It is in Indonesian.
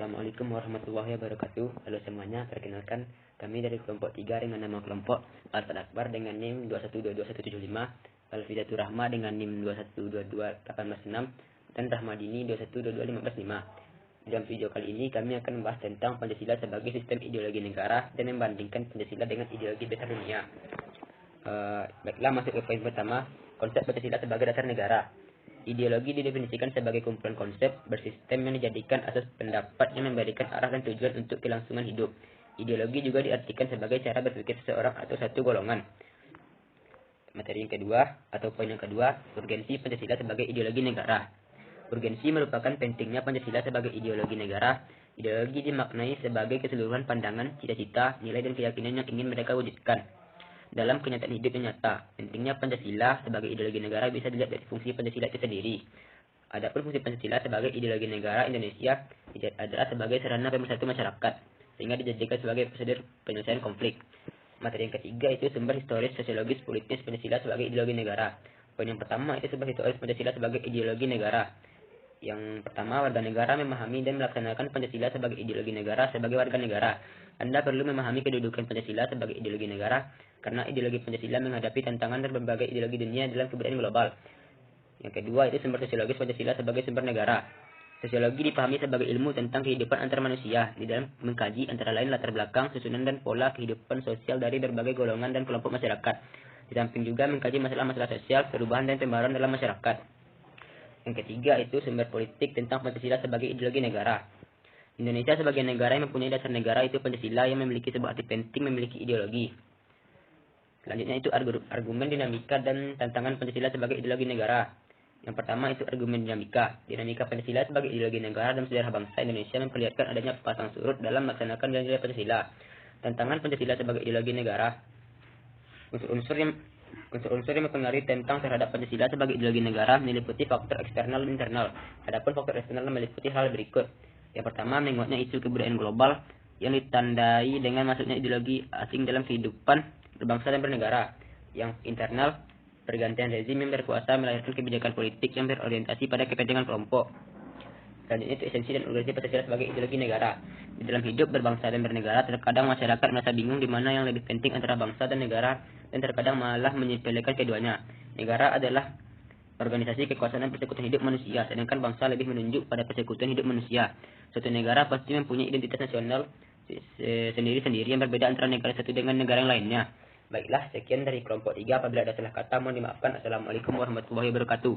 Assalamualaikum warahmatullahi wabarakatuh. Halo semuanya, perkenalkan kami dari kelompok 3 dengan nama kelompok Alfad Akbar dengan NIM 2122175, Alfidatur Rahma dengan NIM 2122816, dan Rahmadini 2122515. Dalam video kali ini kami akan membahas tentang Pancasila sebagai sistem ideologi negara dan membandingkan Pancasila dengan ideologi besar dunia. Baiklah, masuk ke poin pertama, konsep Pancasila sebagai dasar negara. Ideologi didefinisikan sebagai kumpulan konsep bersistem yang dijadikan asas pendapat yang memberikan arah dan tujuan untuk kelangsungan hidup. Ideologi juga diartikan sebagai cara berpikir seseorang atau satu golongan. Materi yang kedua, atau poin yang kedua, urgensi Pancasila sebagai ideologi negara. Urgensi merupakan pentingnya Pancasila sebagai ideologi negara. Ideologi dimaknai sebagai keseluruhan pandangan, cita-cita, nilai dan keyakinan yang ingin mereka wujudkan dalam kenyataan hidup yang nyata. Pentingnya Pancasila sebagai ideologi negara bisa dilihat dari fungsi Pancasila itu sendiri. Adapun fungsi Pancasila sebagai ideologi negara Indonesia adalah sebagai sarana pemersatu masyarakat, sehingga dijadikan sebagai prosedur penyelesaian konflik. Materi yang ketiga itu sumber historis, sosiologis, politis Pancasila sebagai ideologi negara. Poin yang pertama itu sumber historis Pancasila sebagai ideologi negara. Yang pertama, warga negara memahami dan melaksanakan Pancasila sebagai ideologi negara sebagai warga negara. Anda perlu memahami kedudukan Pancasila sebagai ideologi negara, karena ideologi Pancasila menghadapi tantangan dari berbagai ideologi dunia dalam kebudayaan global. Yang kedua, itu sumber sosiologis Pancasila sebagai sumber negara. Sosiologi dipahami sebagai ilmu tentang kehidupan antar manusia, di dalam mengkaji antara lain latar belakang, susunan dan pola kehidupan sosial dari berbagai golongan dan kelompok masyarakat. Di samping juga mengkaji masalah-masalah sosial, perubahan dan pembaruan dalam masyarakat. Yang ketiga, itu sumber politik tentang Pancasila sebagai ideologi negara. Indonesia sebagai negara yang mempunyai dasar negara itu Pancasila yang memiliki sebuah arti penting memiliki ideologi. Selanjutnya itu argumen dinamika dan tantangan Pancasila sebagai ideologi negara. Yang pertama itu argumen dinamika. Dinamika Pancasila sebagai ideologi negara dalam sejarah bangsa Indonesia memperlihatkan adanya pasang surut dalam melaksanakan nilai Pancasila. Tantangan Pancasila sebagai ideologi negara. Unsur-unsur yang mempengaruhi tentang terhadap Pancasila sebagai ideologi negara meliputi faktor eksternal dan internal. Adapun faktor eksternal meliputi hal berikut. Yang pertama, menguatnya isu kebudayaan global yang ditandai dengan masuknya ideologi asing dalam kehidupan berbangsa dan bernegara. Yang internal, pergantian rezim yang berkuasa melahirkan kebijakan politik yang berorientasi pada kepentingan kelompok. Selanjutnya itu esensi dan urgensi Pancasila sebagai ideologi negara. Di dalam hidup berbangsa dan bernegara, terkadang masyarakat merasa bingung di mana yang lebih penting antara bangsa dan negara, dan terkadang malah menyepelekan keduanya. Negara adalah organisasi kekuasaan dan persekutuan hidup manusia, sedangkan bangsa lebih menunjuk pada persekutuan hidup manusia. Suatu negara pasti mempunyai identitas nasional sendiri-sendiri yang berbeda antara negara satu dengan negara yang lainnya. Baiklah, sekian dari kelompok 3. Apabila ada salah kata, mohon dimaafkan. Assalamualaikum warahmatullahi wabarakatuh.